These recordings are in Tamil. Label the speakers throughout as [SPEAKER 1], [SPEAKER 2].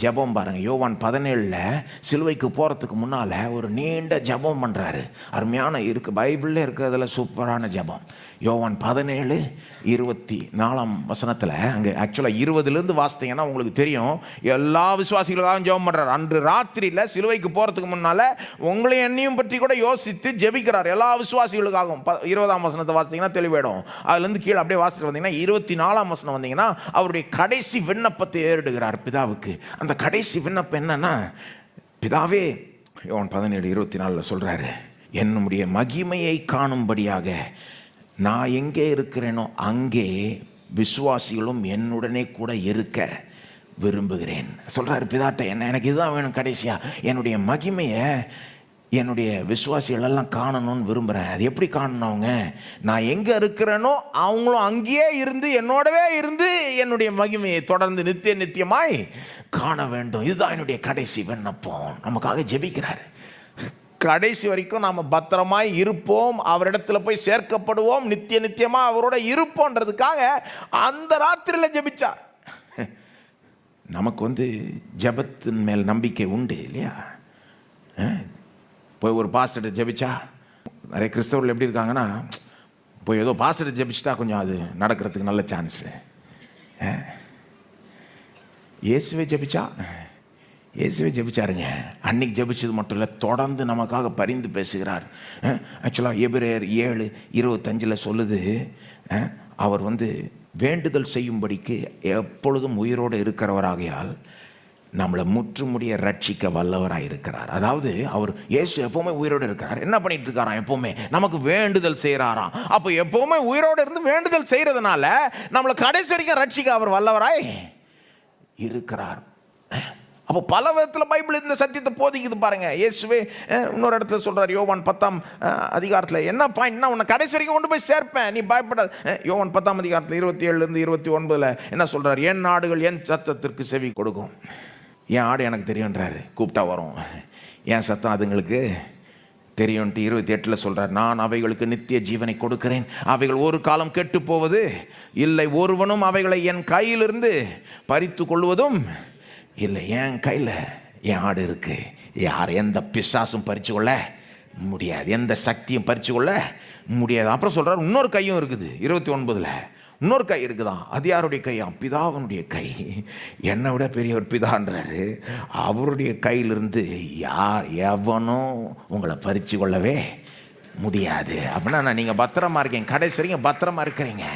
[SPEAKER 1] ஜெபம் பாருங்க. யோவான் 17 சிலுவைக்கு போகிறதுக்கு முன்னால் ஒரு நீண்ட ஜெபம் பண்ணுறாரு. அருமையான பைபிளில் இருக்கிறதுல சூப்பரான ஜெபம். யோவான் 17:24 அங்கே ஆக்சுவலாக 20 வாசித்தீங்கன்னா உங்களுக்கு தெரியும். எல்லா விசுவாசிகளுக்காகவும் ஜெபம் பண்ணுறாரு. அன்று ராத்திரியில் சிலுவைக்கு போகிறதுக்கு முன்னால் உங்களையும் என்னையும் பற்றி கூட யோசித்து ஜெபிக்கிறார் எல்லா விசுவாசிகளுக்காகவும். 20 வாசித்தீங்கன்னா தெளிவிடும். அதுலேருந்து கீழே அப்படியே வாசிட்டு வந்தீங்கன்னா 24 வந்தீங்கன்னா அவருடைய கடைசி விண்ணப்பத்தை ஏறிடுகிறார் பிதாவுக்கு. அந்த கடைசி விண்ணப்பம் என்னன்னா, பிதாவே, யோவான் 17:24 சொல்றாரு, என்னுடைய மகிமையை காணும்படியாக நான் எங்கே இருக்கிறேனோ அங்கே விசுவாசிகளும் என்னுடனே கூட இருக்க விரும்புகிறேன் சொல்றாரு பிதாட்ட. எனக்கு இதுதான் வேணும் கடைசியா, என்னுடைய மகிமையை என்னுடைய விசுவாசிகள் எல்லாம் காணணும்னு விரும்புகிறேன். அது எப்படி காணணும்? அவங்க நான் எங்கே இருக்கிறேனோ அவங்களும் அங்கேயே இருந்து என்னோடவே இருந்து என்னுடைய மகிமையை தொடர்ந்து நித்தியமாய் காண வேண்டும். இதுதான் என்னுடைய கடைசி விண்ணப்பம். நமக்காக ஜெபிக்கிறார். கடைசி வரைக்கும் நாம் பத்திரமாய் இருப்போம், அவரிடத்துல போய் சேர்க்கப்படுவோம், நித்தியமாக அவரோட இருப்போன்றதுக்காக அந்த ராத்திரியில் ஜெபிச்சார். நமக்கு ஜெபத்தின் மேல் நம்பிக்கை உண்டு இல்லையா? போய் ஒரு பாஸ்டர்கிட்ட ஜெபிச்சா, நிறைய கிறிஸ்தவர்கள் எப்படி இருக்காங்கன்னா, போய் ஏதோ பாஸ்டர்கிட்ட ஜெபிச்சிட்டா கொஞ்சம் அது நடக்கிறதுக்கு நல்ல சான்ஸு. இயேசுவே ஜெபிச்சாருங்க. அன்னைக்கு ஜெபிச்சது மட்டும் இல்லை, தொடர்ந்து நமக்காக பரிந்து பேசுகிறார். ஆக்சுவலாக எபிரேயர் 7:25 சொல்லுது, அவர் வேண்டுதல் செய்யும்படிக்கு எப்பொழுதும் உயிரோடு இருக்கிறவராகையால் நம்மளை முற்றுமுடிய ரட்சிக்க வல்லவராக இருக்கிறார். அதாவது அவர் இயேசு எப்பவுமே உயிரோடு இருக்கிறார். என்ன பண்ணிட்டு இருக்காராம்? எப்பவுமே நமக்கு வேண்டுதல் செய்கிறாராம். அப்போ எப்பவுமே உயிரோடு இருந்து வேண்டுதல் செய்கிறதுனால நம்மளை கடைசி வரைக்கும் ரட்சிக்க அவர் வல்லவராய் இருக்கிறார். அப்போ பல விதத்தில் பைபிள் இந்த சத்தியத்தை போதிக்குது பாருங்க. இயேசுவே இன்னொரு இடத்துல சொல்றார், யோவான் 10 என்ன பாயிண்ட்னா, உன்னை கடைசி வரைக்கும் கொண்டு போய் சேர்ப்பேன், நீ பயப்படாது. யோவான் 10 27-29 என்ன சொல்றார்? என் ஆடுகள் என் சத்தத்திற்கு செவி கொடுக்கும். என் ஆடு எனக்கு தெரியுன்றாரு, கூப்பிட்டா வரும். என் சத்தம் அதுங்களுக்கு தெரியும்ட்டு 28 சொல்றார், நான் அவைகளுக்கு நித்திய ஜீவனை கொடுக்கிறேன், அவைகள் ஒரு காலம் கெட்டு போவது இல்லை, ஒருவனும் அவைகளை என் கையிலிருந்து பறித்து கொள்வதும் இல்லை. என் கையில் என் ஆடு இருக்கு. யார் எந்த பிசாசும் பறித்து கொள்ள முடியாது, எந்த சக்தியும் பறித்து கொள்ள முடியாது. அப்புறம் சொல்றார், இன்னொரு கையும் இருக்குது. 29 இன்னொரு கை இருக்குதான். அது யாருடைய கையா? பிதாவினுடைய கை. என்னை விட பெரிய ஒரு பிதான்றாரு. அவருடைய கையிலிருந்து எவனும் உங்களை பறித்து கொள்ளவே முடியாது. அப்படின்னா நீங்கள் பத்திரமா இருக்கீங்க, கடைசி வரைக்கும் பத்திரமா இருக்கிறீங்க.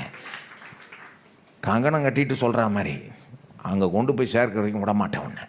[SPEAKER 1] கங்கணம் கட்டிட்டு சொல்கிற மாதிரி அங்கே கொண்டு போய் சேர்க்கிற வரைக்கும் விட மாட்டேன் உன்னை.